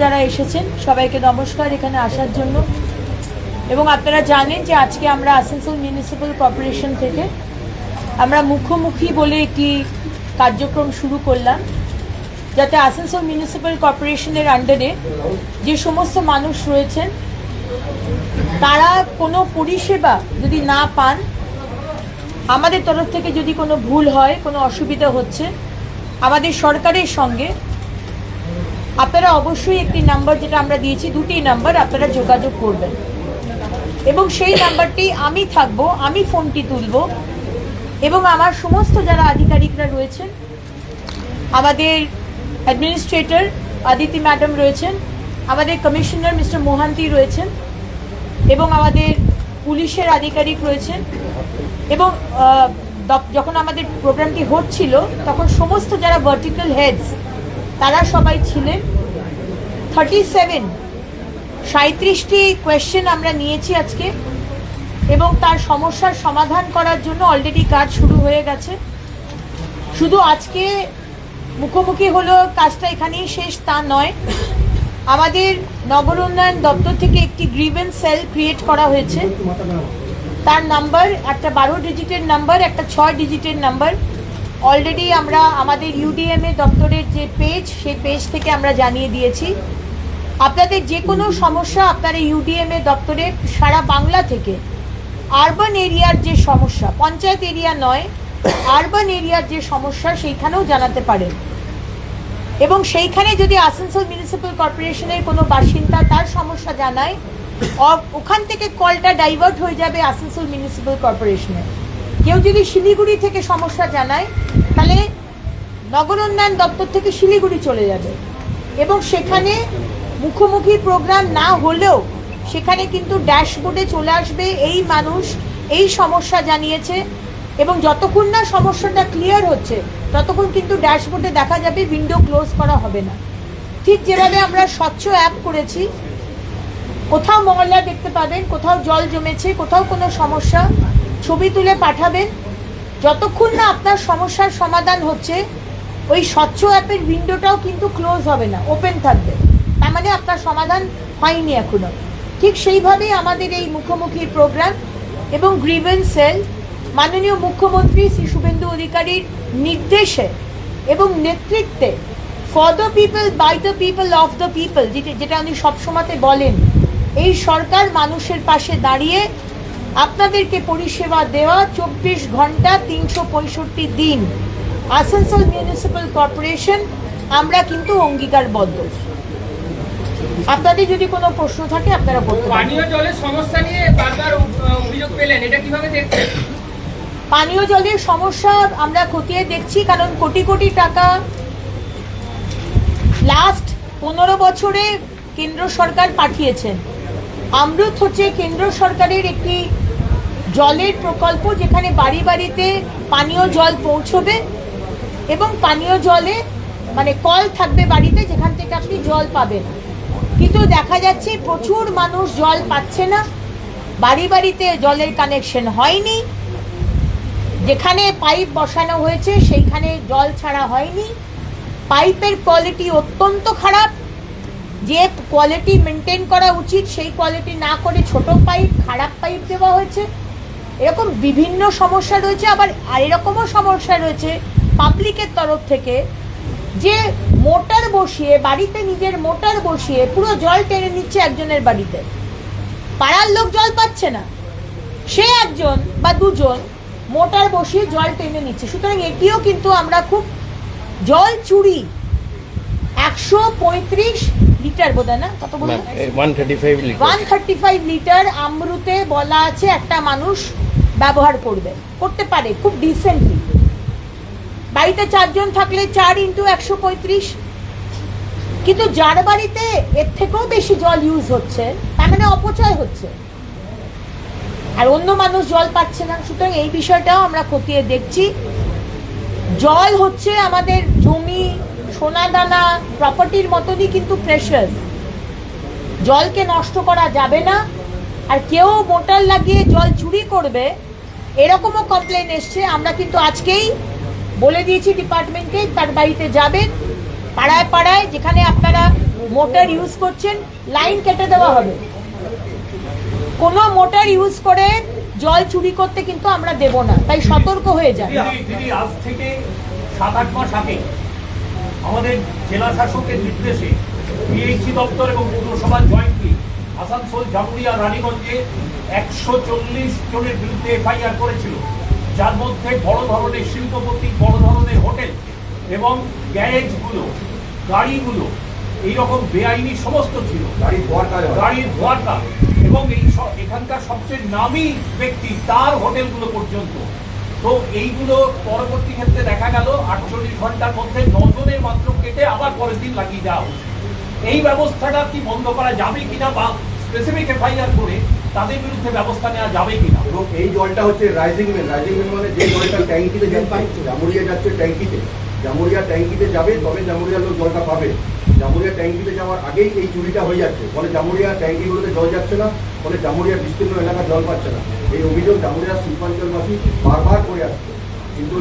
যারা এসেছেন সবাইকে নমস্কার এখানে আসার জন্য। এবং আপনারা জানেন যে আজকে আমরা আসানসোল মিউনিসিপ্যাল কর্পোরেশন থেকে আমরা মুখোমুখি বলে একটি কার্যক্রম শুরু করলাম, যাতে আসানসোল মিউনিসিপ্যাল কর্পোরেশনের আন্ডারে যে সমস্ত মানুষ রয়েছেন তারা কোনো পরিষেবা যদি না পান, আমাদের তরফ থেকে যদি কোনো ভুল হয়, কোনো অসুবিধা হচ্ছে, আমাদের সরকারের সঙ্গে আপনারা অবশ্যই একটি নাম্বার, যেটা আমরা দিয়েছি, দুটি নাম্বার আপনারা যোগাযোগ করবেন এবং সেই নাম্বারটি আমি থাকবো, আমি ফোনটি তুলব এবং আমার সমস্ত যারা আধিকারিকরা রয়েছেন, আমাদের অ্যাডমিনিস্ট্রেটর আদিতি ম্যাডাম রয়েছেন, আমাদের কমিশনার মিস্টার মোহান্তি রয়েছেন এবং আমাদের পুলিশের আধিকারিক রয়েছেন। এবং যখন আমাদের প্রোগ্রামটি হচ্ছিল তখন সমস্ত যারা ভার্টিক্যাল হেডস তারা সবাই ছিলেন। 37টি কোয়েশ্চেন আমরা নিয়েছি আজকে এবং তার সমস্যার সমাধান করার জন্য অলরেডি কাজ শুরু হয়ে গেছে। শুধু আজকে মুখোমুখি হলো, কাজটা এখানেই শেষ তা নয়। আমাদের নগর উন্নয়ন দপ্তর থেকে একটি গ্রিভেন্স সেল ক্রিয়েট করা হয়েছে। তার নাম্বার একটা 12 ডিজিটের নাম্বার, একটা 6 ডিজিটের নাম্বার। অলরেডি আমরা আমাদের ইউডিএমএ দপ্তরের যে পেজ, সেই পেজ থেকে আমরা জানিয়ে দিয়েছি। আপনাদের যে কোনো সমস্যা আপনারা ইউডিএমএ দপ্তরে সারা বাংলা থেকে আরবান এরিয়ার যে সমস্যা, পঞ্চায়েত এরিয়া নয়, আরবান এরিয়ার যে সমস্যা সেইখানেও জানাতে পারেন। এবং সেইখানে যদি আসানসোল মিউনিসিপ্যাল কর্পোরেশনের কোনো বাসিন্দা তার সমস্যা জানায়, ওখান থেকে কলটা ডাইভার্ট হয়ে যাবে আসানসোল মিউনিসিপ্যাল কর্পোরেশনে। কেউ যদি শিলিগুড়ি থেকে সমস্যা জানায় তাহলে নগর উন্নয়ন দপ্তর থেকে শিলিগুড়ি চলে যাবে এবং সেখানে মুখোমুখি প্রোগ্রাম না হলেও সেখানে কিন্তু ড্যাশবোর্ডে চলে আসবে এই মানুষ এই সমস্যা জানিয়েছে। এবং যতক্ষণ না সমস্যাটা ক্লিয়ার হচ্ছে ততক্ষণ কিন্তু ড্যাশবোর্ডে দেখা যাবে, উইন্ডো ক্লোজ করা হবে না। ঠিক যেভাবে আমরা স্বচ্ছ অ্যাপ করেছি, কোথাও মহল্লা দেখতে পাবেন, কোথাও জল জমেছে, কোথাও কোনো সমস্যা, ছবি তুলে পাঠাবেন। যতক্ষণ না আপনার সমস্যার সমাধান হচ্ছে ওই স্বচ্ছ অ্যাপের উইন্ডোটাও কিন্তু ক্লোজ হবে না, ওপেন থাকবে, তার মানে আপনার সমাধান হয়নি এখনো। ঠিক সেইভাবেই আমাদের এই মুখোমুখি প্রোগ্রাম এবং গ্রিভেন্স সেল মাননীয় মুখ্যমন্ত্রী শ্রী শুভেন্দু অধিকারীর নির্দেশে এবং নেতৃত্বে, for the people, by the people, of the people, যেটা উনি সবসময়তে বলেন, এই সরকার মানুষের পাশে দাঁড়িয়ে আপনাদেরকে পরিষেবা দেওয়া 24 ঘন্টা 365 দিন আসানসোল মিউনিসিপ্যাল কর্পোরেশন আমরা কিন্তু অঙ্গীকারবদ্ধ। আপনাদের যদি কোনো প্রশ্ন থাকে আপনারা বলতে পারেন। পানীয় জলের সমস্যা নিয়ে বারবার অভিযোগ পেলেন, এটা কিভাবে দেখছেন? পানীয় জলের সমস্যা আমরা খতিয়ে দেখছি, কারণ কোটি কোটি টাকা লাস্ট 15 বছরে কেন্দ্র সরকার পাঠিয়েছেন। অমৃত হচ্ছে কেন্দ্র সরকারের একটি জলের প্রকল্প, যেখানে বাড়ি বাড়িতে পানীয় জল পৌঁছবে এবং পানীয় জলে মানে কল থাকবে বাড়িতে, যেখান থেকে আপনি জল পাবেন। কিন্তু দেখা যাচ্ছে প্রচুর মানুষ জল পাচ্ছে না, বাড়ি বাড়িতে জলের কানেকশন হয়নি, যেখানে পাইপ বসানো হয়েছে সেইখানে জল ছাড়া হয়নি, পাইপের কোয়ালিটি অত্যন্ত খারাপ, যে কোয়ালিটি মেনটেন করা উচিত সেই কোয়ালিটি না করে ছোট পাইপ, খারাপ পাইপ দেওয়া হয়েছে। এরকম বিভিন্ন সমস্যা রয়েছে। আবার আর এরকমও সমস্যা রয়েছে পাবলিকের তরফ থেকে, যে মোটর বসিয়ে বাড়িতে, নিজের মোটর বসিয়ে পুরো জল টেনে নিচ্ছে একজনের বাড়িতে, পাড়ার লোক জল পাচ্ছে না, সে একজন বা দুজন মোটর বসিয়ে জল টেনে নিচ্ছে। সুতরাং এটিও কিন্তু আমরা খুব জল চুরি 135 লিটার বোধ হয় না, কত বলবো, 135 লিটার আমরুতে বলা আছে একটা মানুষ ব্যবহার করতে পারে খুব ডিসেন্টলি। বাড়িতে 4 জন থাকলে 4 × 135, কিন্তু যার বাড়িতে এর থেকেও বেশি জল ইউজ হচ্ছে তার মানে অপচয় হচ্ছে, আর অন্য মানুষ জল পাচ্ছে না। সুতরাং এই বিষয়টাও আমরা খতিয়ে দেখছি। জল হচ্ছে আমাদের জমি, সোনাদানা, প্রপার্টির মতনই কিন্তু প্রেশাস। জলকে নষ্ট করা যাবে না, আর কেউ মোটর লাগিয়ে জল চুরি করবে এরকমও কমপ্লেন এসছে। আমরা কিন্তু আজকেই বলে দিয়েছি ডিপার্টমেন্টকে, তার বাড়িতে যাবেন, পাড়ায় পাড়ায় যেখানে আপনারা মোটর ইউজ করছেন, লাইন কেটে দেওয়া হবে। কোনো মোটর ইউজ করে জল চুরি করতে কিন্তু আমরা দেব না, তাই সতর্ক হয়ে যান। দিদি আজ থেকে 7-8 মাস আগে আমাদের জেলা শাসকের নির্দেশে বিএইচি দপ্তর এবং পৌরসভার জয়েন্টলি আসানসোল, জামুরিয়া, রানীগঞ্জে 140 জনের বিরুদ্ধে এফআইআর করেছিল, যার মধ্যে বড় ধরনের শিল্পপতি, বড় ধরনের হোটেল এবং গ্যারেজগুলো, গাড়িগুলো এইরকম বেআইনি সমস্ত ছিল, গাড়ির ধোয়ার কাজ, এবং এখানকার সবচেয়ে নামী ব্যক্তি তার হোটেলগুলো পর্যন্ত। তো এইগুলো পরবর্তী ক্ষেত্রে দেখা গেল 48 ঘন্টার মধ্যে 9 জনের মাত্র কেটে আবার পরের দিন লাগিয়ে দেওয়া হচ্ছে। এই ব্যবস্থাটা কি বন্ধ করা যাবে কিনা, বা স্পেসিফিক এফআইআর করে তাদের বিরুদ্ধে ব্যবস্থা নেওয়া যাবে কিনা? এবং এই জলটা হচ্ছে রাইজিং মেন মানে যে জলটা ট্যাঙ্কিতে জামুরিয়া যাচ্ছে, জামুরিয়া ট্যাঙ্কিতে যাবে, তবে জামুরিয়ার লোক জলটা পাবে। জামুরিয়া ট্যাঙ্কিতে যাওয়ার আগেই এই চুরিটা হয়ে যাচ্ছে, ফলে জামুরিয়া ট্যাঙ্কিগুলোতে জল যাচ্ছে না, ফলে জামুরিয়ার বিস্তীর্ণ এলাকা জল পাচ্ছে না। এই অভিযোগ জামুরিয়ার শিল্পাঞ্চলবাসী বারবার করে আসছে, কিন্তু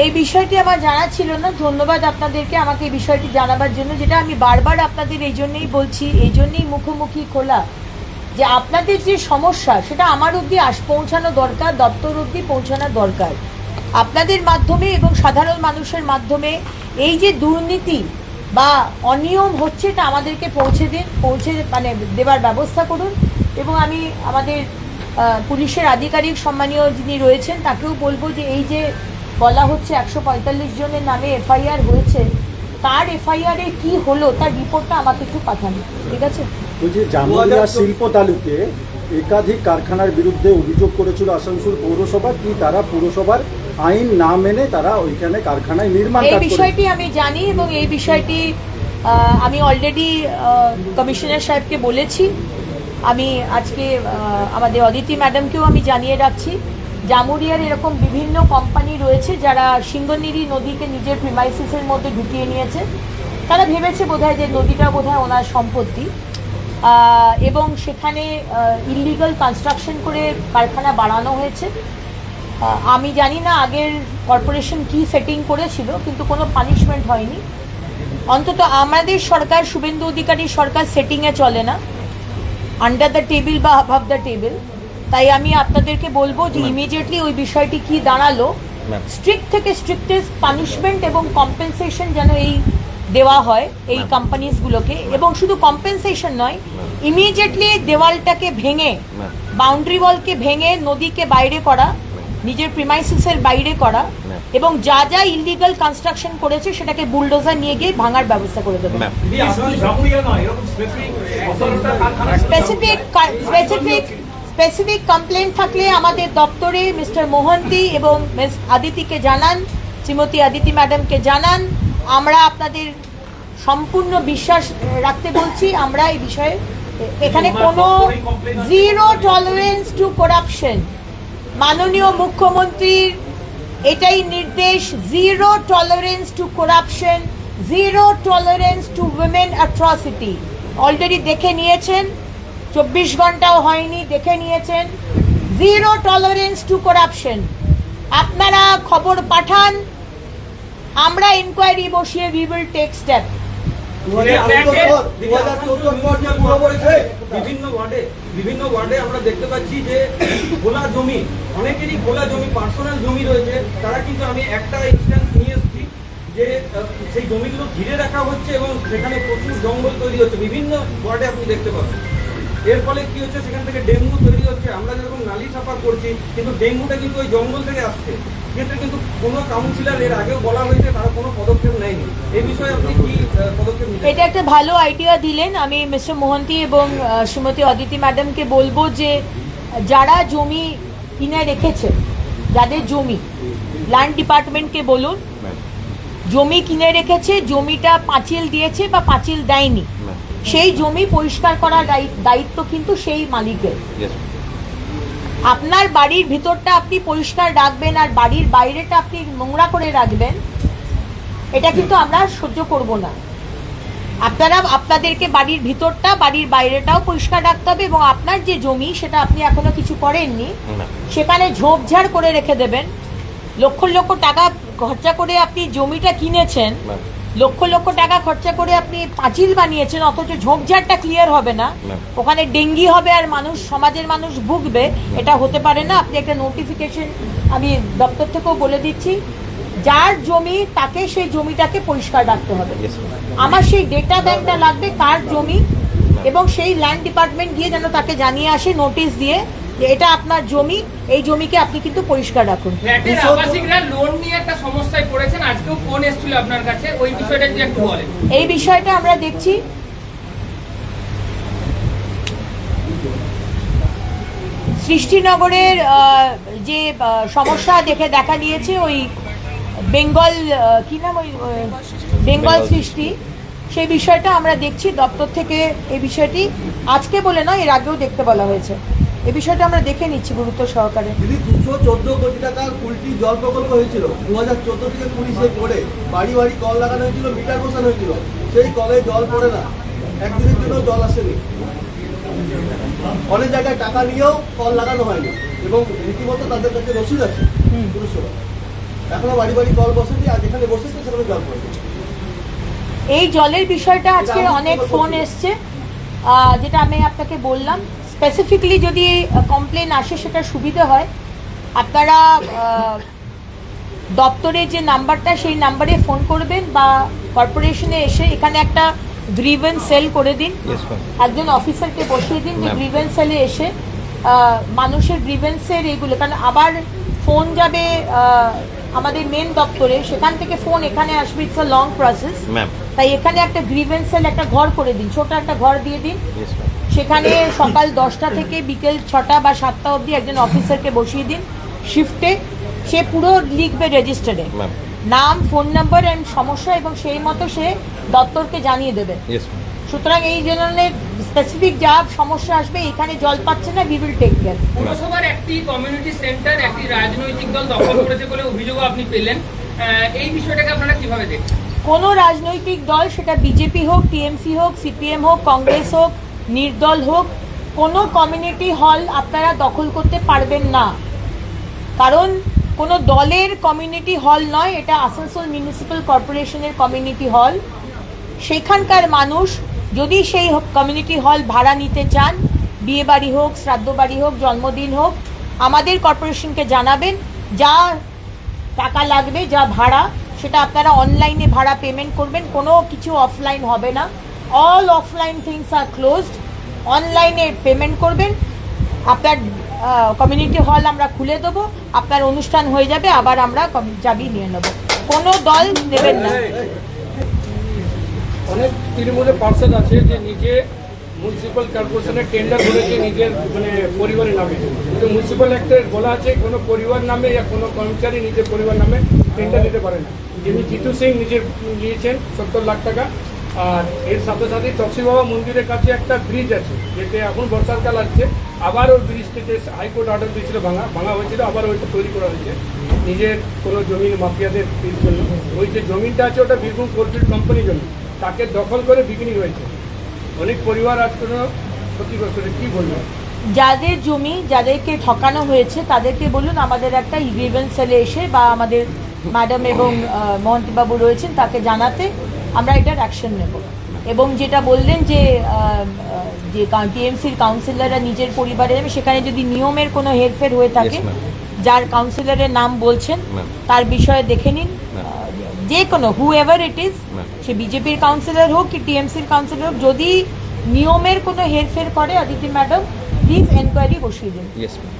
এই বিষয়টি আমার জানা ছিল না। ধন্যবাদ আপনাদেরকে আমাকে এই বিষয়টি জানাবার জন্য, যেটা আমি বারবার আপনাদের এই জন্যই বলছি, এই জন্যই মুখোমুখি খোলা, যে আপনাদের যে সমস্যা সেটা আমার অবধি পৌঁছানো দরকার, দপ্তর অবধি পৌঁছানো দরকার। আপনাদের মাধ্যমে এবং সাধারণ মানুষের মাধ্যমে এই যে দুর্নীতি বা অনিয়ম হচ্ছে এটা আমাদেরকে পৌঁছে দেবার ব্যবস্থা করুন। এবং আমি আমাদের পুলিশের আধিকারিক সম্মানীয় যিনি রয়েছেন তাকেও বলবো যে এই যে বলা হচ্ছে 145 জনের নামে এফআইআর হয়েছে, তার এফআইআর এ কি হলো তার রিপোর্টটা আমাকে একটু পাঠানো, ঠিক আছে? যে জামুরিয়া শিল্প তালুকে একাধিক কারখানার বিরুদ্ধে অভিযোগ করেছিল আসানসোল পৌরসভা, কি তারা পুরসভার আইন না মেনে তারা ওইখানে কারখানায় নির্মাণ এই বিষয়টি আমি জানি, এবং এই বিষয়টি আমি অলরেডি কমিশনার সাহেবকে বলেছি। আমি আজকে আমাদের অদিতি ম্যাডামকেও আমি জানিয়ে রাখছি, জামুরিয়ার এরকম বিভিন্ন কোম্পানি রয়েছে যারা সিংহনীরি নদীকে নিজের প্রিমাইসিসের মধ্যে ঢুকিয়ে নিয়েছে। তারা ভেবেছে বোধহয় যে নদীটা বোধহয় ওনার সম্পত্তি, এবং সেখানে ইলিগাল কনস্ট্রাকশন করে কারখানা বাড়ানো হয়েছে। আমি জানি না আগের কর্পোরেশন কি সেটিং করেছিল, কিন্তু কোনো পানিশমেন্ট হয়নি। অন্তত আমাদের সরকার, শুভেন্দু অধিকারী সরকার সেটিংয়ে চলে না, আন্ডার দ্য টেবিল বা অ্যাবাভ দ্য টেবিল। তাই আমি আপনাদেরকে বলবো যে ইমিডিয়েটলি ওই বিষয়টি কি দাঁড়ালো, স্ট্রিক্ট থেকে স্ট্রিক্টেস্ট পানিশমেন্ট এবং কম্পেনসেশন যেন এই দেওয়া হয় এই কোম্পানিজগুলোকে। এবং শুধু কম্পেনসেশন নয়, ইমিডিয়েটলি দেওয়ালটাকে ভেঙে, বাউন্ডারি ওয়ালকে ভেঙে নদীকে বাইরে করা, নিজের প্রিমাইসিসের বাইরে করা, এবং যা যা ইলিগাল কনস্ট্রাকশন করেছে সেটাকে বুলডোজার নিয়ে গিয়ে ভাঙার ব্যবস্থা করে দেবে। স্পেসিফিক কমপ্লেন থাকলে আমাদের দপ্তরে মিস্টার মোহন্তি এবং মিস আদিতিকে জানান, শ্রীমতী আদিতি ম্যাডামকে জানান। আমরা আপনাদের সম্পূর্ণ বিশ্বাস রাখতে বলছি, আমরা এই বিষয়ে এখানে কোনো জিরো টলারেন্স টু করাপশন। মাননীয় মুখ্যমন্ত্রীর এটাই নির্দেশ, zero tolerance two corruption, zero tolerance two women atrocity. Already দেখে নিয়েছেন, 24 ঘন্টাও হয়নি, দেখে নিয়েছেন। Zero tolerance two corruption. আপনারা খবর পাঠান, আমরা ইনকোয়ারি বসিয়ে উই উইল টেক স্টেপ। বিভিন্ন ওয়ার্ডে আমরা দেখতে পাচ্ছি যে খোলা জমি, অনেকেরই খোলা জমি, পার্সোনাল জমি রয়েছে। তারা কিন্তু, আমি একটা ইনস্ট্যান্স নিয়ে এসেছি যে সেই জমিগুলো ঘিরে রাখা হচ্ছে এবং সেখানে প্রচুর জঙ্গল তৈরি হচ্ছে, বিভিন্ন ওয়ার্ডে আপনি দেখতে পাবেন। এর ফলে কি হচ্ছে, সেখান থেকে ডেঙ্গু তৈরি হচ্ছে। আমরা যেরকম নালী সাফা করছি, কিন্তু ডেঙ্গুটা কিন্তু ওই জঙ্গল থেকে আসছে। ক্ষেত্রে কিন্তু কোনো কাউন্সিলর, এর আগেও বলা হয়েছে, তারা কোনো পদক্ষেপ নেয়নি। এই বিষয়ে আপনি কি পদক্ষেপ নিতে? এটা একটা ভালো আইডিয়া দিলেন। আমি মিস্টার মোহন্তি এবং শ্রীমতী অদিতি ম্যাডামকে বলবো যে যারা জমি কিনে রেখেছে, যাদের জমি, ল্যান্ড ডিপার্টমেন্টকে বলুন, জমি কিনে রেখেছে, জমিটা পাঁচিল দিয়েছে বা পাঁচিল দেয়নি, সেই জমি পরিষ্কার করার দায়িত্ব কিন্তু সেই মালিকের। আপনার বাড়ির ভিতরটা আপনি পরিষ্কার রাখবেন আর বাড়ির বাইরেটা আপনি নোংরা করে রাখবেন, এটা কিন্তু আমরা সহ্য করব না। আপনাদেরকে বাড়ির ভিতরটা, বাড়ির বাইরেটাও পরিষ্কার রাখতে হবে। এবং আপনার যে জমি, সেটা আপনি এখনো কিছু করেননি, সেখানে ঝোপঝাড় করে রেখে দেবেন। লক্ষ লক্ষ টাকা খরচা করে আপনি জমিটা কিনেছেন, লক্ষ লক্ষ টাকা খরচা করে আপনি পাঁচিল বানিয়েছেন, অথচ ঝোপঝাড়টা ক্লিয়ার হবে না, ওখানে ডেঙ্গি হবে আর সমাজের মানুষ ভুগবে, এটা হতে পারে না। আপনি একটা নোটিফিকেশন, আমি দপ্তর থেকেও বলে দিচ্ছি, যার জমি তাকে সেই জমিটাকে পরিষ্কার রাখতে হবে। আমার সেই ডেটা ব্যাংকটা লাগবে, কার জমি, এবং সেই ল্যান্ড ডিপার্টমেন্ট গিয়ে যেন তাকে জানিয়ে আসে নোটিশ দিয়ে যে এটা আপনার জমি, এই জমিকে আপনি কিন্তু পরিষ্কার রাখুন। ফ্ল্যাটের আবাসিকরা লোন নিয়ে একটা সমস্যায় পড়েছেন, আজকেও ফোন এসেছিল আপনার কাছে, ওই বিষয়টা যদি একটু বলেন। এই বিষয়টা আমরা দেখছি। সৃষ্টিনগরের যে সমস্যা দেখা দিয়েছে, ওই বেঙ্গল কি নাম, ওই বেঙ্গল সৃষ্টি, সেই বিষয়টা আমরা দেখছি দপ্তর থেকে। এই বিষয়টি আজকে বলে নয়, এর আগেও দেখতে বলা হয়েছে। এই বিষয়টা আমরা দেখে নিচ্ছি গুরুত্ব সহকারে। দিদি 214 কোটি টাকার কুলটি জল প্রকল্প হয়েছিল 2014 থেকে 20 পরে, বাড়ি বাড়ি কল লাগানো হয়েছিল, মিটার বসানো হয়েছিল, সেই কলে জল পড়ে না, একদিনের জন্য জল আসেনি। অনেক জায়গায় টাকা নিয়েও কল লাগানো হয়নি এবং রীতিমতো তাদের কাছে রসিদ আছে পুরসভা, এখনো বাড়ি বাড়ি কল বসেনি, আর যেখানে বসেছে সেখানে জল পড়েছে। এই জলের বিষয়টা আজকে অনেক ফোন এসছে, যেটা আমি আপনাকে বললাম। স্পেসিফিকলি যদি কমপ্লেন আসে সেটা সুবিধা হয়, আপনারা দপ্তরে যে নাম্বারটা, সেই নাম্বারে ফোন করবেন বা কর্পোরেশনে এসে এখানে একটা গ্রিভেন্স সেল করে দিন, একজন অফিসারকে বসিয়ে দিন যে গ্রিভেন্স সেলে এসে মানুষের গ্রিভেন্সের এইগুলো, কারণ আবার ফোন যাবে আমাদের মেন দপ্তরে, সেখান থেকে ফোন এখানে আসবে, ইটস আ লং প্রসেস। তাই এখানে একটা গ্রিভেন্স সেল, একটা ঘর করে দিন, ছোট একটা ঘর দিয়ে দিন, সেখানে সকাল 10টা থেকে বিকেল 6টা বা 7টা অবধি একজন অফিসারকে বসিয়ে দিন শিফটে, সে পুরো লিখবে রেজিস্টারে নাম, ফোন নাম্বার অ্যান্ড সমস্যা, এবং সেই মতো সে দপ্তরকে জানিয়ে দেবে। সুতরাং এই ধরনের স্পেসিফিক যা সমস্যা আসবে, এখানে জল পাচ্ছে না, উই উইল টেক কেয়ার। পুরসভার একটি কমিউনিটি সেন্টার একটি রাজনৈতিক দল দখল করেছে বলে অভিযোগও আপনি পেলেন, এই বিষয়টাকে আপনারা কিভাবে দেখছেন? কোনো রাজনৈতিক দল, সেটা বিজেপি হোক, টিএমসি হোক, সিপিএম হোক, কংগ্রেস হোক, নির্দল হোক, কোনো কমিউনিটি হল আপনারা দখল করতে পারবেন না, কারণ কোনো দলের কমিউনিটি হল নয়, এটা আসানসোল মিউনিসিপ্যাল কর্পোরেশনের কমিউনিটি হল। সেখানকার মানুষ যদি সেই কমিউনিটি হল ভাড়া নিতে চান, বিয়ে বাড়ি হোক, শ্রাদ্ধ বাড়ি হোক, জন্মদিন হোক, আমাদের কর্পোরেশনকে জানাবেন, যা টাকা লাগবে, যা ভাড়া, সেটা আপনারা অনলাইনে ভাড়া পেমেন্ট করবেন, কোনো কিছু অফলাইন হবে না। All offline things are closed, অনলাইনে পেমেন্ট করবেন, আপনার কমিউনিটি হল আমরা খুলে দেবো, আপনার অনুষ্ঠান হয়ে যাবে, আবার আমরা চাবি নিয়ে নেব, কোনো দল দেবেন না। অনেক তৃণমূলের পার্সন আছে যে নিজে মিউনিসিপ্যাল কর্পোরেশনের টেন্ডার করেছে নিজের মানে পরিবারের নামে, কিন্তু মিউনিসিপ্যাল অ্যাক্টে বলা আছে কোনো পরিবার নামে বা কোনো কর্মচারী নিজের পরিবার নামে টেন্ডার দিতে পারে না। যিনি জিতু সিং নিজের নিয়েছেন 70 লাখ টাকা। আর এর সাথে সাথে চকসি বাবা মন্দিরের কাছে একটা ব্রিজ আছে, যেটা এখন বর্ষাকাল আসছে, আবার ওই ব্রিজটিতে হাইকোর্ট অর্ডার দিয়েছিল, ভাঙা হয়েছিল, আবার ওইটা তৈরি করা হয়েছে নিজের কোনো জমির মাফিয়াদের জন্য। ওই যে জমিটা আছে ওটা বীরভূম কোলফিল্ড কোম্পানির জন্য, তাকে দখল করে বিক্রি হয়েছে। অনেক পরিবার আজ কোনো ক্ষতিগ্রস্ত, কি বলবেন? যাদের জমি, যাদেরকে ঠকানো হয়েছে, তাদেরকে বলুন আমাদের একটা গ্রিভেন্স সেলে এসে বা আমাদের ম্যাডাম এবং মহন্তিবাবু রয়েছেন তাকে জানাতে, আমরা এটার অ্যাকশন নেব। এবং যেটা বললেন যে টিএমসির কাউন্সিলররা নিজের পরিবারে যাবে, সেখানে যদি নিয়মের কোনো হেরফের হয়ে থাকে, যার কাউন্সিলরের নাম বলছেন তার বিষয়ে দেখে নিন, যে কোনো হু এভার ইট ইজ, সে বিজেপির কাউন্সিলর হোক কি টিএমসির কাউন্সিলর হোক, যদি নিয়মের কোনো হেরফের করে, অদিতি ম্যাডাম প্লিজ এনকোয়ারি বসিয়ে দিন।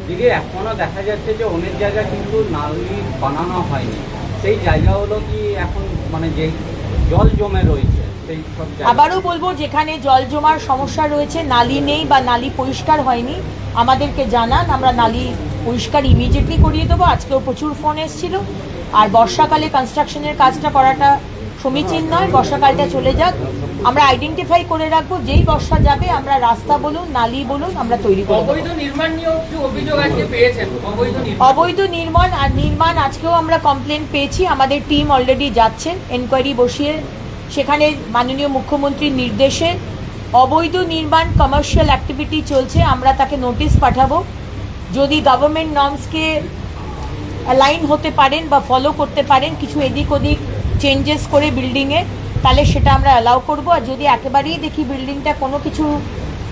দিদি, এখনো দেখা যাচ্ছে যে অনেক জায়গায় কিন্তু নালি বানানো হয়নি, সেই জায়গাগুলো কি এখন মানে যে জল জমে রয়েছে সেই সব জায়গা? আবারও বলবো, যেখানে জল জমার সমস্যা রয়েছে, নালি নেই বা নালি পরিষ্কার হয়নি, আমাদেরকে জানান, আমরা নালি পরিষ্কার ইমিডিয়েটলি করিয়ে দেবো। আজকেও প্রচুর ফোন এসেছিল। আর বর্ষাকালে কনস্ট্রাকশনের কাজটা করাটা সমীচীন নয়, বর্ষাকালটা চলে যাক, আমরা আইডেন্টিফাই করে রাখবো, যেই বর্ষা যাবে আমরা রাস্তা বলুন, নালি বলুন, আমরা তৈরি করব। অবৈধ নির্মাণ নিয়েও কিছু অভিযোগ আজকে পেয়েছেন, অবৈধ নির্মাণ আজকেও আমরা কমপ্লেন পেয়েছি, আমাদের টিম অলরেডি যাচ্ছে এনকোয়ারি বসিয়ে, সেখানে মাননীয় মুখ্যমন্ত্রীর নির্দেশে অবৈধ নির্মাণ কমার্শিয়াল অ্যাক্টিভিটি চলছে, আমরা তাকে নোটিশ পাঠাবো। যদি গভর্নমেন্ট নর্মসকে অ্যালাইন হতে পারেন বা ফলো করতে পারেন, কিছু এদিক ওদিক চেঞ্জেস করে বিল্ডিংয়ে, তাহলে সেটা আমরা অ্যালাউ করবো। আর যদি একেবারেই দেখি বিল্ডিংটা কোনো কিছু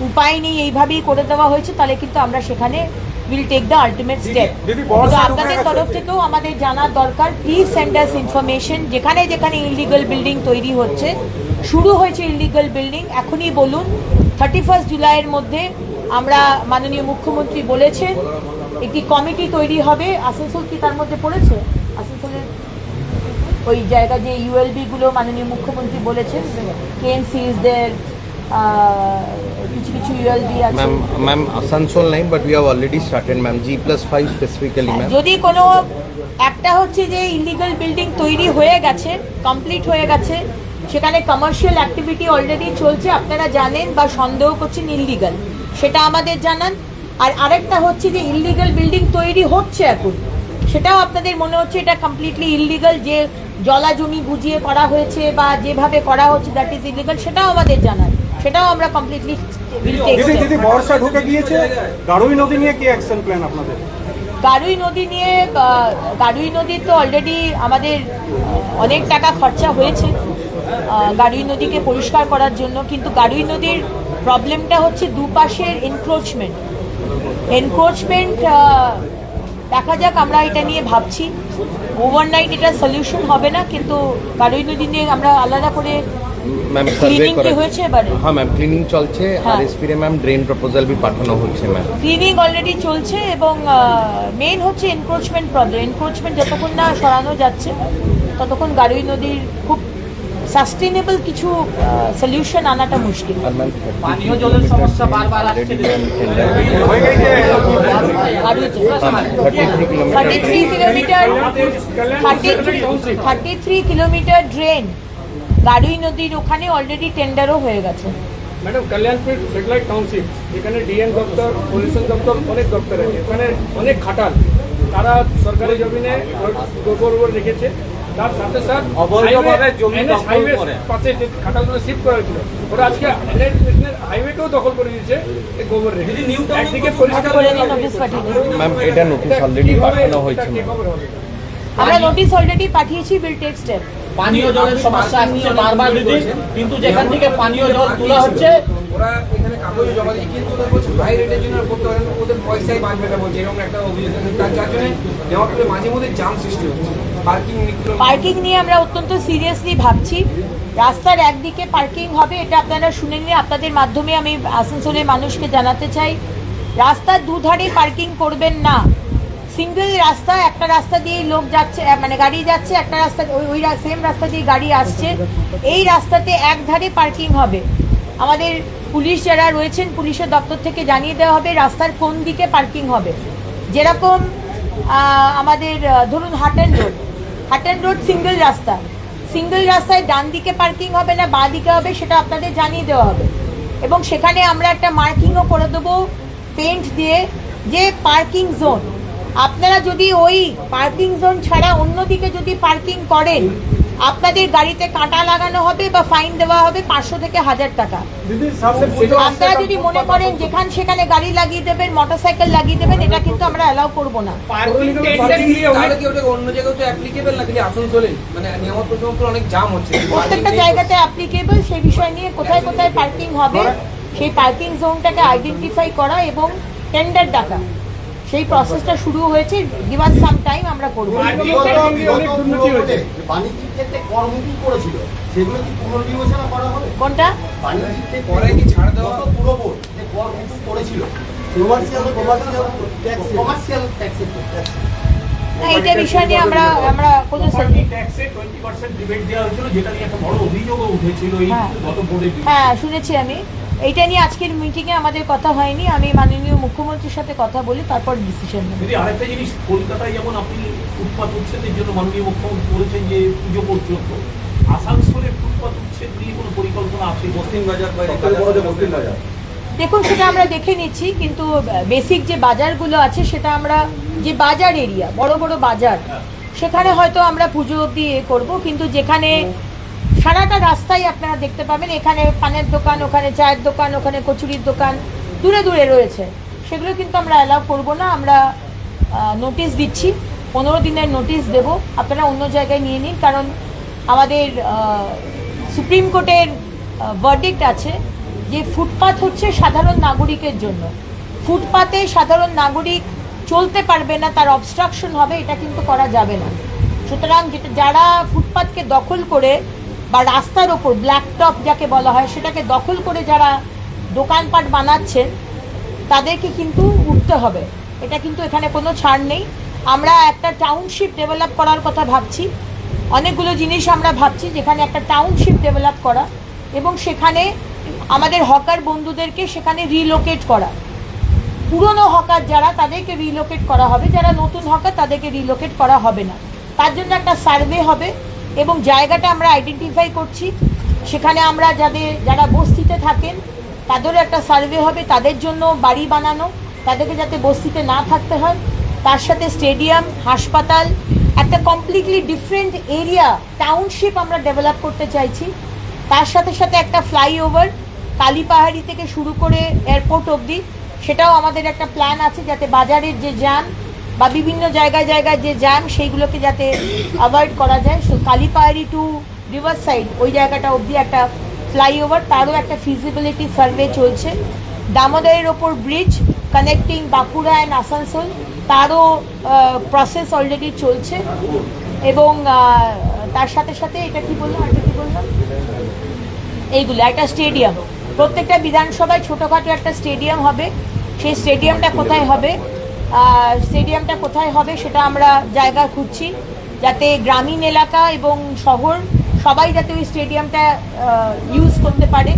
উপায় নেই, এইভাবেই করে দেওয়া হয়েছে, তাহলে কিন্তু আমরা সেখানে will take the ultimate step. আপনাদের তরফ থেকেও আমাদের জানার দরকার, প্লিজ সেন্ড আস ইনফরমেশন। যেখানে যেখানে ইলিগাল বিল্ডিং তৈরি হচ্ছে, শুরু হয়েছে ইলিগাল বিল্ডিং, এখনই বলুন। 31 জুলাইয়ের মধ্যে আমরা, মাননীয় মুখ্যমন্ত্রী বলেছেন, একটি কমিটি তৈরি হবে। আসানসোল কি তার মধ্যে পড়েছে? আসানসোলের ওই জায়গা যে ইউএলবি গুলো মাননীয় মুখ্যমন্ত্রী বলেছেন, কেএমসি ইজ দেয়ার, কিছু কিছু ইউএলবি আছে। ম্যাম আসানসোল নাই, but we have already started ma'am G+5 specifically ma'am. যদি কোনো একটা হচ্ছে যে ইলিগাল বিল্ডিং তৈরি হয়ে গেছে, কমপ্লিট হয়ে গেছে, সেখানে কমার্শিয়াল অ্যাক্টিভিটি অলরেডি চলছে, আপনারা জানেন বা সন্দেহ করছেন ইলিগাল, সেটা আমাদের জানান। আর আরেকটা হচ্ছে যে ইলিগাল বিল্ডিং তৈরি হচ্ছে এখন, সেটাও আপনাদের মনে হচ্ছে এটা কমপ্লিটলি ইলিগাল, যে জলা জমি বুঝিয়ে করা হয়েছে বা যেভাবে করা হচ্ছে দ্যাট ইজ ইলিগাল, সেটাও আমাদের জানান, সেটাও আমরা কমপ্লিটলি। দিদি বর্ষা ঢুকে গিয়েছে, গাড়ুই নদী নিয়ে কি অ্যাকশন প্ল্যান আপনাদের? গাড়ুই নদী নিয়ে, গাড়ুই নদীর তো অলরেডি আমাদের অনেক টাকা খরচা হয়েছে গাড়ুই নদীকে পরিষ্কার করার জন্য, কিন্তু গাড়ুই নদীর প্রবলেমটা হচ্ছে দুপাশের এনক্রোচমেন্ট। দেখা যাক, আমরা এটা নিয়ে ভাবছি। ওভারনাইট এটা সলিউশন হবে না, কিন্তু গাড়ুই নদী নিয়ে আমরা আলাদা করে ম্যাম ক্লিনিং কি হয়েছে এবারে? হ্যাঁ ম্যাম, ক্লিনিং চলছে। হ্যাঁ। আর এসপি রে ম্যাম ড্রেন প্রপোজাল भी পাঠানো হচ্ছে ম্যাম। ক্লিনিং অলরেডি চলছে এবং মেইন হচ্ছে এনক্রোচমেন্ট প্রবলেম। এনক্রোচমেন্ট যতক্ষণ না সরানো যাচ্ছে, ততক্ষণ গাড়ুই নদীর খুব সাস্টেনেবল কিছু সলিউশন আনাটা মুশকিল। আর ম্যাম পানীয় জলের সমস্যা বারবার আসছে। 33 কিলোমিটার ড্রেন গাড়ুই নদীর ওখানে অলরেডি টেন্ডারও হয়ে গেছে। ম্যাডাম, কল্যাণপুর স্যাটেলাইট টাউনশিপ, যেখানে ডিএন দপ্তর, পলিউশন দপ্তর, অনেক দপ্তর আছে, ওখানে অনেক খাটাল, তারা সরকারি জমিনে গোবর রেখেছে। তার সাথে সাথে অবৈধভাবে জমি দখল করে পাশে যে খাটালগুলো শিফট করা হয়েছিল, ওরা আজকে হাইওয়েকেও দখল করে দিয়েছে এই গোবর রেখে। একদিকে পরিষ্কার করে দিন, নোটিশ পাঠিয়ে দিন। ম্যাম এটা নোটিশ অলরেডি পাঠানো হয়েছে ম্যাম। আমরা নোটিশ অলরেডি পাঠিয়েছি, উইল টেক স্টেপ। পানীয় জলের সমস্যা আসছে বারবার দিদি, কিন্তু যেখান থেকে পানীয় জল তোলা হচ্ছে ওরা এখানে কাগজ জমা দিয়ে, কিন্তু ওরা বলছে হাই রেটের জন্য করতে পারেন, ওদের পয়সাই বাঁচবে না বলছে, এরকম একটা অভিযোগ। তার যার জন্য নেওয়ার ফলে মাঝে মধ্যে জাম সৃষ্টি হচ্ছে। পার্কিং নিয়ে আমরা অত্যন্ত সিরিয়াসলি ভাবছি। রাস্তার একদিকে পার্কিং হবে, এটা আপনারা শুনে নিয়ে আপনাদের মাধ্যমে আমি আসানসোলের মানুষকে জানাতে চাই, রাস্তার দুধারে পার্কিং করবেন না। সিঙ্গেল রাস্তা, একটা রাস্তা দিয়ে লোক যাচ্ছে, মানে গাড়ি যাচ্ছে, একটা রাস্তা ওই সেম রাস্তা দিয়ে গাড়ি আসছে, এই রাস্তাতে এক ধারে পার্কিং হবে। আমাদের পুলিশ যারা রয়েছেন, পুলিশের দপ্তর থেকে জানিয়ে দেওয়া হবে রাস্তার কোন দিকে পার্কিং হবে। যেরকম আমাদের ধরুন হাটন রোড সিঙ্গেল রাস্তায় ডান দিকে পার্কিং হবে না বাঁ দিকে হবে, সেটা আপনাদের জানিয়ে দেওয়া হবে। এবং সেখানে আমরা একটা মার্কিংও করে দেবো পেন্ট দিয়ে, যে পার্কিং জোন। আপনারা যদি ওই পার্কিং জোন ছাড়া অন্যদিকে যদি পার্কিং করেন, আপনাদের গাড়িতে কাঁটা লাগানো হবে বা ফাইন দেওয়া হবে 500 থেকে 1000 টাকা। আপনারা যদি মনে করেন যেখানে সেখানে গাড়ি লাগিয়ে দেবেন, মোটরসাইকেল লাগিয়ে দেবেন, এটা কিন্তু আমরা অ্যালাউ করবো না। প্রত্যেকটা জায়গাতে অ্যাপ্লিকেবল, সেই বিষয় নিয়ে কোথায় কোথায় পার্কিং হবে, সেই পার্কিং জোনটাকে আইডেন্টিফাই করা এবং টেন্ডার ডাকা, সেই প্রসেসটা শুরু হয়েছে। গিভ আস সাম টাইম, আমরা করব। বাণিজ্যিক ক্ষেত্রে কর্মটি করেছিল, সেগুলো কি পুনর্বিবেচনা করা হবে? কোনটা? বাণিজ্যিক ক্ষেত্রে কি ছাড় দেওয়া পুরোপুর যে কর্মটি করেছিল, কমার্শিয়াল ট্যাক্সের না, এটা বিষয় নিয়ে আমরা কোনো ট্যাক্সে 20% ডিবেট দেওয়া হয়েছিল, যেটা নিয়ে একটা বড় অভিযোগও উঠেছিল এই গত বোর্ডে। হ্যাঁ, শুনেছি আমি। এইটা নিয়ে আজকের মিটিংয়ে আমাদের কথা হয়নি, আমি মাননীয় মুখ্যমন্ত্রীর সাথে কথা বলি, তারপর ডিসিশন নেব। যদি আরেকটা জিনিস, কলকাতায় যেমন আপনি ফুটপাত উচ্ছেদের জন্য মাননীয় মুখ্যমন্ত্রী বলেছেন যে পুজো পর্যন্ত, আসানসোলে ফুটপাত উচ্ছেদ নিয়ে কোনো পরিকল্পনা আছে? মুসলিম বাজার দেখুন, সেটা আমরা দেখে নিচ্ছি, কিন্তু বেসিক যে বাজারগুলো আছে সেটা আমরা, যে বাজার এরিয়া, বড় বড় বাজার, সেখানে হয়তো আমরা পুজো অবধি করব, কিন্তু যেখানে সারাটা রাস্তায় আপনারা দেখতে পাবেন, এখানে পানের দোকান, ওখানে চায়ের দোকান, ওখানে কচুরির দোকান দূরে দূরে রয়েছে, সেগুলো কিন্তু আমরা অ্যালাউ করব না। আমরা নোটিশ দিচ্ছি, 15 দিনের নোটিশ দেব, আপনারা অন্য জায়গায় নিয়ে নিন। কারণ আমাদের সুপ্রিম কোর্টের ভার্ডিক্ট আছে যে ফুটপাথ হচ্ছে সাধারণ নাগরিকের জন্য। ফুটপাতে সাধারণ নাগরিক চলতে পারবে না, তার অবস্ট্রাকশন হবে, এটা কিন্তু করা যাবে না। সুতরাং যারা ফুটপাথকে দখল করে বা রাস্তার ওপর ব্ল্যাক টপ যাকে বলা হয় সেটাকে দখল করে যারা দোকানপাট বানাচ্ছেন তাদেরকে কিন্তু উঠতে হবে। এটা কিন্তু এখানে কোনো ছাড় নেই। আমরা একটা টাউনশিপ ডেভেলপ করার কথা ভাবছি, অনেকগুলো জিনিস আমরা ভাবছি যেখানে একটা টাউনশিপ ডেভেলপ করা এবং সেখানে আমাদের হকার বন্ধুদেরকে সেখানে রিলোকেট করা। পুরনো হকার যারা তাদেরকে রিলোকেট করা হবে, যারা নতুন হকার তাদেরকে রিলোকেট করা হবে না। তার জন্য একটা সার্ভে হবে এবং জায়গাটা আমরা আইডেন্টিফাই করছি। সেখানে আমরা যারা বস্তিতে থাকেন তাদেরও একটা সার্ভে হবে, তাদের জন্য বাড়ি বানানো, তাদেরকে যাতে বস্তিতে না থাকতে হয়। তার সাথে স্টেডিয়াম, হাসপাতাল, একটা কমপ্লিটলি ডিফারেন্ট এরিয়া টাউনশিপ আমরা ডেভেলপ করতে চাইছি। তার সাথে সাথে একটা ফ্লাইওভার কালীপাহাড়ি থেকে শুরু করে এয়ারপোর্ট অবধি, সেটাও আমাদের একটা প্ল্যান আছে যাতে বাজারের যে জ্যাম বা বিভিন্ন জায়গায় যে জ্যাম সেইগুলোকে যাতে অ্যাভয়েড করা যায়। So Kalipahari to river side ওই জায়গাটা অবধি একটা ফ্লাইওভার, তারও একটা ফিজিবিলিটি সার্ভে চলছে। দামোদরের ওপর bridge connecting Bankura and Asansol, তারও প্রসেস অলরেডি চলছে। এবং তার সাথে সাথে এটা কি বললাম এইগুলো একটা স্টেডিয়াম, প্রত্যেকটা বিধানসভায় ছোটোখাটো একটা স্টেডিয়াম হবে। সেই স্টেডিয়ামটা কোথায় হবে সেটা আমরা জায়গা খুঁজছি, যাতে গ্রামীণ এলাকা এবং শহর সবাই যাতে ওই স্টেডিয়ামটা ইউজ করতে পারে।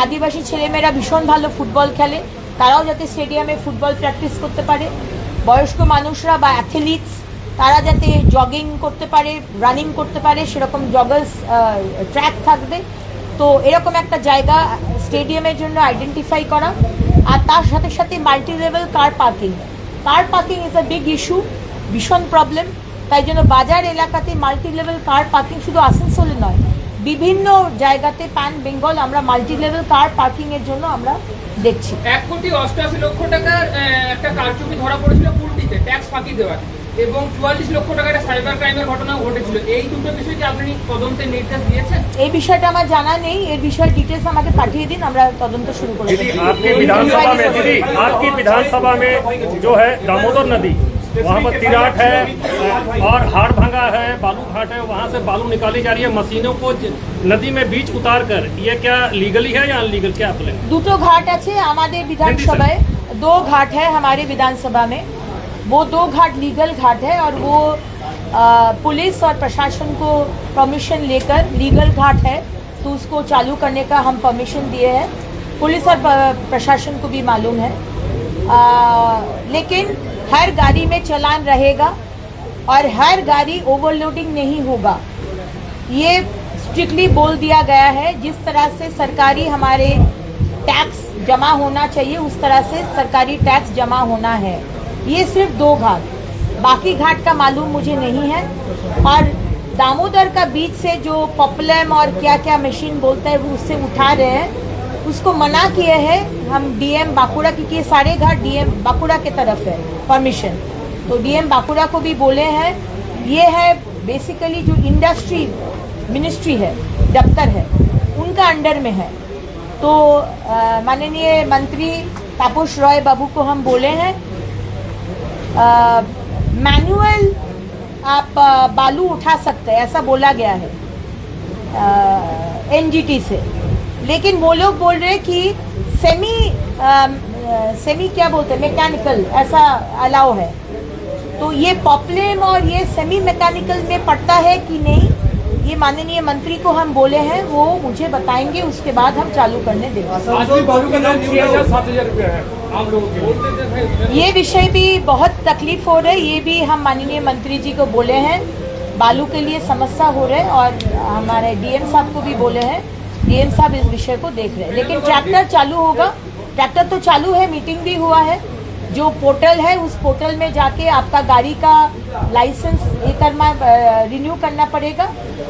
আদিবাসী ছেলেমেয়েরা ভীষণ ভালো ফুটবল খেলে, তারাও যাতে স্টেডিয়ামে ফুটবল প্র্যাকটিস করতে পারে। বয়স্ক মানুষরা বা অ্যাথলিটস তারা যাতে জগিং করতে পারে, রানিং করতে পারে, সেরকম জগার্স ট্র্যাক থাকবে। তো এরকম একটা জায়গা স্টেডিয়ামের জন্য আইডেন্টিফাই করা। আর তার সাথে সাথে multi level car parking is a big issue, ভীষণ প্রবলেম। তাই জন্য বাজার এলাকাতে মাল্টি লেভেল কার পার্কিং শুধু আসানসোলে নয়, বিভিন্ন জায়গাতে প্যান বেঙ্গল আমরা মাল্টি লেভেল কার পার্কিংয়ের জন্য আমরা দেখছি। 1,88,00,000 টাকার একটা কারচুপি ধরা পড়েছিল কুলটিতে ট্যাক্স ফাঁকি দেওয়ার, এবং 44 লক্ষ টাকার একটা সাইবার ক্রাইমের ঘটনা ঘটেছিল। এই দুটো বিষয় কি আপনি তদন্তের নির্দেশ দিয়েছেন? এই বিষয়টা আমার জানা নেই, এর বিষয়ে ডিটেলস আমাকে পাঠিয়ে দিন, আমরা তদন্ত শুরু করব। आपकी विधानसभा में जो है दामोदर नदी, वहाँ पर तिराट है और हाड़ भंगा है, बालू घाट है, वहाँ से बालू निकाली जा रही है मशीनों को नदी में बीच उतार कर। ये क्या लीगली है या अनलीगल, क्या बोले? দুটো ঘাট আছে আমাদের বিধানসভায়, 2 घाट है हमारे विधानसभा में। वो 2 घाट लीगल घाट है और वो पुलिस और प्रशासन को परमिशन लेकर लीगल घाट है तो उसको चालू करने का हम परमिशन दिए हैं। पुलिस और प्रशासन को भी मालूम है, लेकिन हर गाड़ी में चालान रहेगा और हर गाड़ी ओवरलोडिंग नहीं होगा। ये स्ट्रिक्टली बोल दिया गया है। जिस तरह से सरकारी हमारे टैक्स जमा होना चाहिए उस तरह से सरकारी टैक्स जमा होना है। ये सिर्फ 2 घाट, बाकी घाट का मालूम मुझे नहीं है। और दामोदर का बीच से जो पॉपुलम और क्या क्या मशीन बोलता है वो उससे उठा रहे हैं, उसको मना किए हैं हम डीएम बांकुड़ा की। ये सारे घाट डीएम बांकुड़ा के तरफ है परमिशन, तो डीएम बांकुड़ा को भी बोले हैं। ये है बेसिकली जो इंडस्ट्री मिनिस्ट्री है, दफ्तर है, उनका अंडर में है। तो माननीय मंत्री तापस रॉय बाबू को हम बोले हैं मैनुअल आप बालू उठा सकते हैं, ऐसा बोला गया है एनजीटी से। लेकिन वो लोग बोल रहे कि सेमी क्या बोलते हैं मैकेनिकल ऐसा अलाउ है। तो ये पॉपुलम और ये सेमी मैकेनिकल में पड़ता है कि नहीं, ये माननीय मंत्री को हम बोले हैं, वो मुझे बताएंगे, उसके बाद हम चालू करने देंगे। ये विषय भी बहुत तकलीफ हो रहा है, ये भी हम माननीय मंत्री जी को बोले हैं। बालू के लिए समस्या हो रहा है और हमारे डीएम साहब को भी बोले हैं, डीएम साहब इस विषय को देख रहे हैं। लेकिन ट्रैक्टर चालू होगा, ट्रैक्टर तो चालू है, मीटिंग भी हुआ है। जो पोर्टल है उस पोर्टल में जाके आपका गाड़ी का लाइसेंस रिन्यू करना पड़ेगा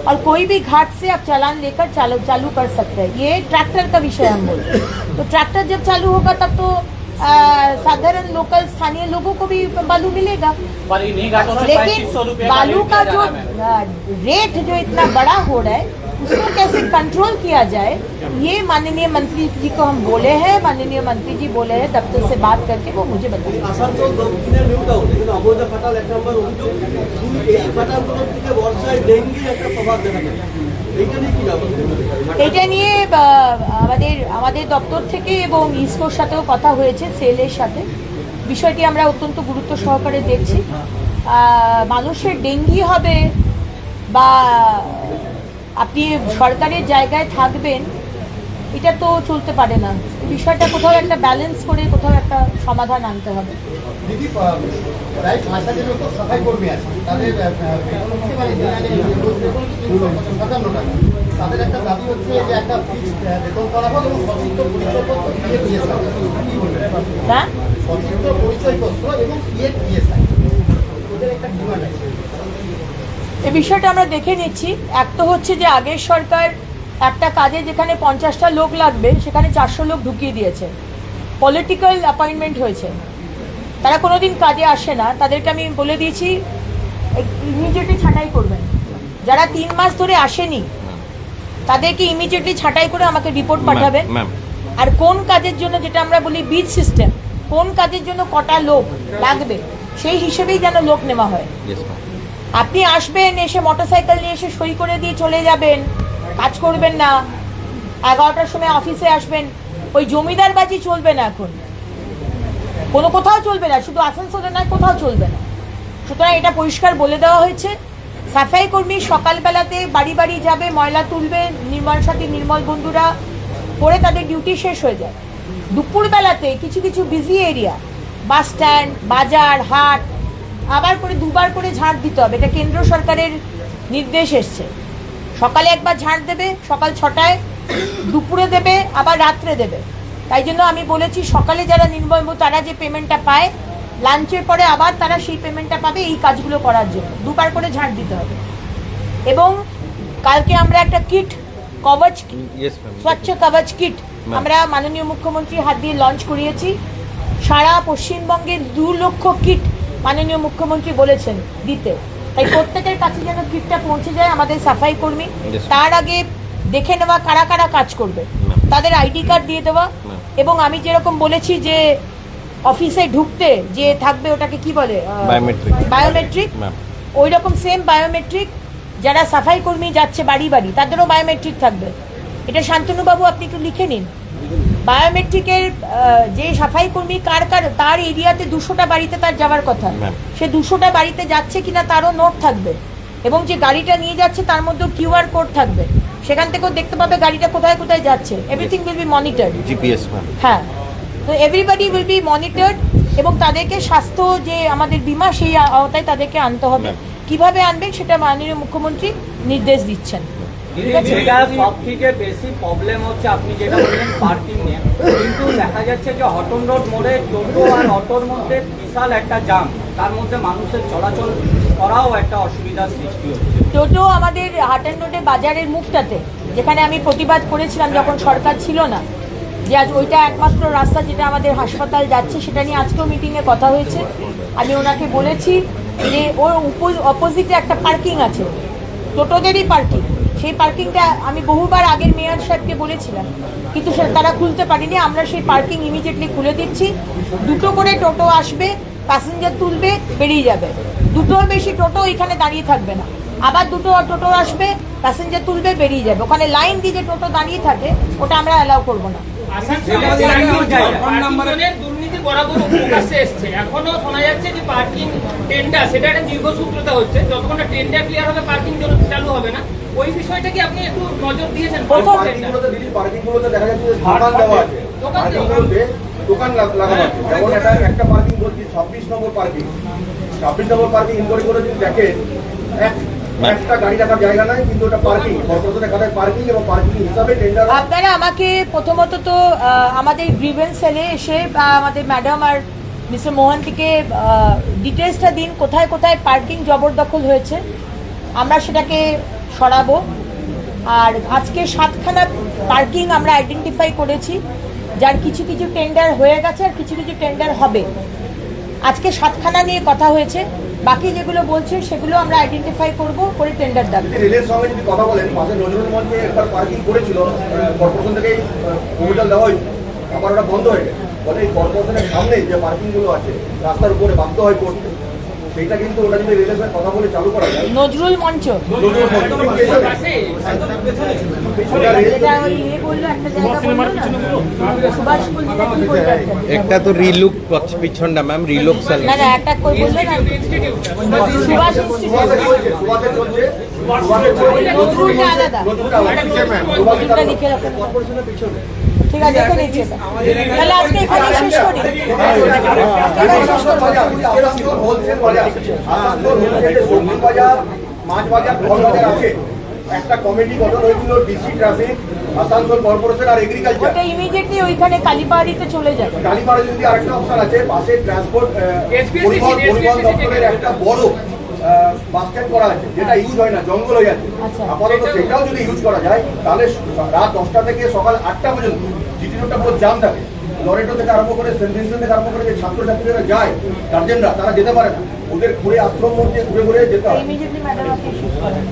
और कोई भी घाट से आप चालान लेकर चालू कर सकते हैं। ये ट्रैक्टर का विषय हम बोल रहे हैं। तो ट्रैक्टर जब चालू होगा तब तो साधारण लोकल स्थानीय लोगों को भी बालू मिलेगा। लेकिन बालू का जो रेट जो इतना बड़ा हो रहा है उसको कैसे कंट्रोल किया जाए, ये माननीय मंत्री जी को हम बोले हैं, माननीय मंत्री जी बोले हैं दफ्तर से बात करके वो मुझे बताएं। আসানসোল দক্ষিণের নিউ টাউন এখানে অবৈধ ফাটাল 1 নম্বর অভিযোগ, এই ফাটালগুলোর থেকে বর্ষায় ডেঙ্গির একটা প্রভাব দেখা যায়, এইটা নিয়ে কি ভাবছেন? এটা নিয়ে আমাদের দপ্তর থেকে এবং ইসকোর সাথেও কথা হয়েছে, সেলের সাথে। বিষয়টি আমরা অত্যন্ত গুরুত্ব সহকারে দেখছি। মানুষের ডেঙ্গি হবে বা আপনি সরকারের জায়গায় থাকবেন, এটা তো চলতে পারে না। বিষয়টা কোথাও একটা ব্যালেন্স করে কোথাও একটা সমাধান আনতে হবে। দিদি প্রায় 5,000-এর মতো সাফাই কর্মী আছে, তাদের তাদের একটা দাবি হচ্ছে যে একটা ফিক্সড বেতন করা হোক এবং সচিত্র পরিচয়পত্র কি বলবেন? হ্যাঁ, সচিত্র পরিচয়পত্র এবং PF ওদের একটা ডিমান্ড আছে। এই বিষয়টা আমরা দেখে নিচ্ছি। এক তো হচ্ছে যে আগের সরকার একটা কাজে যেখানে 50টা লোক লাগবে সেখানে 400 লোক ঢুকিয়ে দিয়েছে, পলিটিক্যাল অ্যাপয়েন্টমেন্ট হয়েছে, তারা কোনোদিন কাজে আসে না। তাদেরকে আমি বলে দিয়েছি ইমিডিয়েটলি ছাঁটাই করবেন। যারা 3 মাস ধরে আসেনি তাদেরকে ইমিডিয়েটলি ছাঁটাই করে আমাকে রিপোর্ট পাঠাবেন। আর কোন কাজের জন্য, যেটা আমরা বলি বিড সিস্টেম, কোন কাজের জন্য কটা লোক লাগবে সেই হিসেবেই যেন লোক নেওয়া হয়। আপনি আসবেন, এসে মোটরসাইকেল নিয়ে এসে সই করে দিয়ে চলে যাবেন, কাজ করবেন না, 11টার সময় অফিসে আসবেন, ওই জমিদারবাজি চলবে না। এখন কোথাও চলবে না, শুধু আসানসোলে নয়, কোথাও চলবে না। সুতরাং এটা পরিষ্কার বলে দেওয়া হয়েছে। সাফাই কর্মী সকালবেলাতে বাড়ি বাড়ি যাবে, ময়লা তুলবে, নির্মল সাথী নির্মল বন্ধুরা করে তাদের ডিউটি শেষ হয়ে যায়। দুপুরবেলাতে কিছু কিছু বিজি এরিয়া, বাস স্ট্যান্ড, বাজার, হাট, আবার করে 2বার করে ঝাড় দিতে হবে। এটা কেন্দ্র সরকারের নির্দেশ এসছে। সকালে একবার ঝাড় দেবে, সকাল 6টায়, দুপুরে দেবে, আবার রাত্রে দেবে। তাই জন্য আমি বলেছি সকালে যারা নির্মল তারা যে পেমেন্টটা পায়, লাঞ্চের পরে আবার তারা সেই পেমেন্টটা পাবে এই কাজগুলো করার জন্য। 2বার করে ঝাড় দিতে হবে। এবং কালকে আমরা একটা কিট, কবচ, স্বচ্ছ কবচ কিট আমরা মাননীয় মুখ্যমন্ত্রীর হাত দিয়ে লঞ্চ করিয়েছি। সারা পশ্চিমবঙ্গের 2 লক্ষ কিট মাননীয় মুখ্যমন্ত্রী বলেছেন দিতে। তাই প্রত্যেকের কাছে যেন কিটটা পৌঁছে যায় আমাদের সাফাই কর্মী। তার আগে দেখে নেওয়া কারা কারা কাজ করবে, তাদের আইডি কার্ড দিয়ে দেওয়া। এবং আমি যেরকম বলেছি যে অফিসে ঢুকতে যে থাকবে ওটাকে কি বলে, বায়োমেট্রিক, ওই রকম সেম বায়োমেট্রিক যারা সাফাই কর্মী যাচ্ছে বাড়ি বাড়ি তাদেরও বায়োমেট্রিক থাকবে। এটা শান্তনুবাবু আপনি একটু লিখে নিন। বায়োমেট্রিকের যে সাফাই কর্মী কার কার তার এরিয়াতে 200টা বাড়িতে তার যাওয়ার কথা, সে 200টা বাড়িতে যাচ্ছে কিনা তারও নোট থাকবে। এবং যে গাড়িটা নিয়ে যাচ্ছে তার মধ্যে QR কোড থাকবে, সেখান থেকেও দেখতে পাবে গাড়িটা কোথায় কোথায় যাচ্ছে। Everything will be monitored, GPS. হ্যাঁ, তো এভরিবডি উইল বি মনিটরড। এবং তাদেরকে স্বাস্থ্য যে আমাদের বীমা সেই আওতায় তাদেরকে আনতে হবে। কিভাবে আনবেন সেটা মাননীয় মুখ্যমন্ত্রী নির্দেশ দিচ্ছেন। সব থেকে বেশি প্রবলেম হচ্ছে আপনি যেটা বললেন পার্কিং নিয়ে, কিন্তু দেখা যাচ্ছে যে হটন রোড মোড়ে টোটো আর অটোর মধ্যে বিশাল একটা জাম, তার মধ্যে মানুষের চলাচল করাও একটা অসুবিধার সৃষ্টি হচ্ছে। টোটো আমাদের হাটন রোডে বাজারের মুখটাতে, যেখানে আমি প্রতিবাদ করেছিলাম যখন সরকার ছিল না, যে আজ ওইটা একমাত্র রাস্তা যেটা আমাদের হাসপাতাল যাচ্ছে, সেটা নিয়ে আজকেও মিটিংয়ে কথা হয়েছে। আমি ওনাকে বলেছি যে ওর অপোজিটে একটা পার্কিং আছে, টোটোদেরই পার্কিং। সেই পার্কিংটা আমি বহুবার আগের মেয়র সাহেবকে বলেছিলাম, কিন্তু তারা খুলতে পারিনি। আমরা সেই পার্কিং ইমিডিয়েটলি খুলে দিচ্ছি। 2টো করে টোটো আসবে, প্যাসেঞ্জার তুলবে, বেরিয়ে যাবে। 2টোর বেশি টোটো এখানে দাঁড়িয়ে থাকবে না। আবার 2টো টোটো আসবে, প্যাসেঞ্জার তুলবে, বেরিয়ে যাবে। ওখানে লাইন দিয়ে যে টোটো দাঁড়িয়ে থাকে ওটা আমরা অ্যালাউ করবো না। দুর্নীতি বরাবর প্রকাশ্যে এসছে, এখনো শোনা যাচ্ছে যে পার্কিং টেন্ডার, সেটা একটা দীর্ঘসূত্রতা হচ্ছে। যতক্ষণ টেন্ডার ক্লিয়ার হবে পার্কিং চালু হবে না। ওই বিষয়টা কি আপনি একটু নজর দিয়েছেন? পার্কিংগুলোতে দেখা যাচ্ছে যে দোকান দেওয়া আছে, পার্কিংগুলোতে দোকান লাগানো আছে। যেমন একটা পার্কিং বলছি 26 নম্বর পার্কিং, 26 নম্বর পার্কিং ইনকোয়ারি করে যদি দেখেন একটা গাড়ি রাখার জায়গা নাই, কিন্তু ওটা পার্কিং, কর্পোরেশনের খাতায় পার্কিং এবং পার্কিং হিসাবে টেন্ডার। আপনারা আমাকে প্রথমত তো আমাদের গ্রিভেন্স সেলে এসে আমাদের ম্যাডাম আর মিস্টার মোহন্তিকে ডিটেলসটা দিন, কোথায় কোথায় পার্কিং জবরদখল হয়েছে, আমরা সেটাকে সরাবো। আর আজকে 7খানা পার্কিং আমরা আইডেন্টিফাই করেছি, যার কিছু কিছু টেন্ডার হয়ে গেছে আর কিছু কিছু টেন্ডার হবে। আজকে 7খানা নিয়ে কথা হয়েছে, বাকি যেগুলো বলছে সেগুলো আমরা আইডেন্টিফাই করব, করে টেন্ডার ডাকবো। যদি রেলের সঙ্গে যদি কথা বলেন, পাশে নজরুল মঞ্চে একবার পার্কিং করেছিল, কর্পোরেশন থেকেই প্রপোজাল দেওয়া হয়েছে, আবার ওটা বন্ধ হয়ে গেছে। ফলে এই কর্পোরেশনের সামনে যে পার্কিংগুলো আছে রাস্তার উপরে বাধ্য হয় করতে, সেইটা কিন্তু ওটা যদি রেলের সঙ্গে কথা বলে চালু করা যায়। নজরুল মঞ্চ নজরুল মঞ্চ ওটা রেল যেটা ওই ইয়ে বললো, একটা জায়গা বললো না, সুভাষ বললো না, কি বললো একটা? একটা তো রিলুক পিছনটা ম্যাম রিলুক সেল না না, একটা কই বললো না, সুভাষ ইনস্টিটিউট। সুভাষের চলছে, নজরুলটা আলাদা, নজরুল আলাদা। নজরুলটা লিখে রাখুন। কর্পোরেশনের পিছনে ঠিক আছে, দেখে নিচ্ছি এটা। তাহলে আজকে এখানে শেষ করি। আসানসোল হোলসেল বাজার, আসানসোল হোলসেলে সবজি বাজার, মাছ বাজার, ফল বাজার আছে। একটা কমিটি গঠন হয়েছিল, ডিসি ট্রাফিক, আসানসোল কর্পোরেশন আর এগ্রিকালচার। ওটা ইমিডিয়েটলি ওইখানে কালীবাড়িতে চলে যাবে। কালীপাড়ে যদি আরেকটা অপশন আছে, পাশে ট্রান্সপোর্ট পরিবহন দপ্তরের একটা বড় বাস স্ট্যান্ড করা আছে, যেটা ইউজ হয় না, জঙ্গল হয়ে যাচ্ছে। আচ্ছা। আপাতত সেটাও যদি ইউজ করা যায়, তাহলে রাত 10টা থেকে সকাল 8টা পর্যন্ত জিটি রোডটা পুরো জাম থাকে। লরেটো থেকে আরম্ভ করে সেন্ট ভিনসেন্ট থেকে আরম্ভ করে যে ছাত্রছাত্রীরা যায়, গার্জেনরা, তারা যেতে পারে না, ওদের ঘুরে আশ্রম মধ্যে ঘুরে ঘুরে যেতে হয়। ইমিডিয়েটলি ম্যাডাম আপনি শেষ করেন।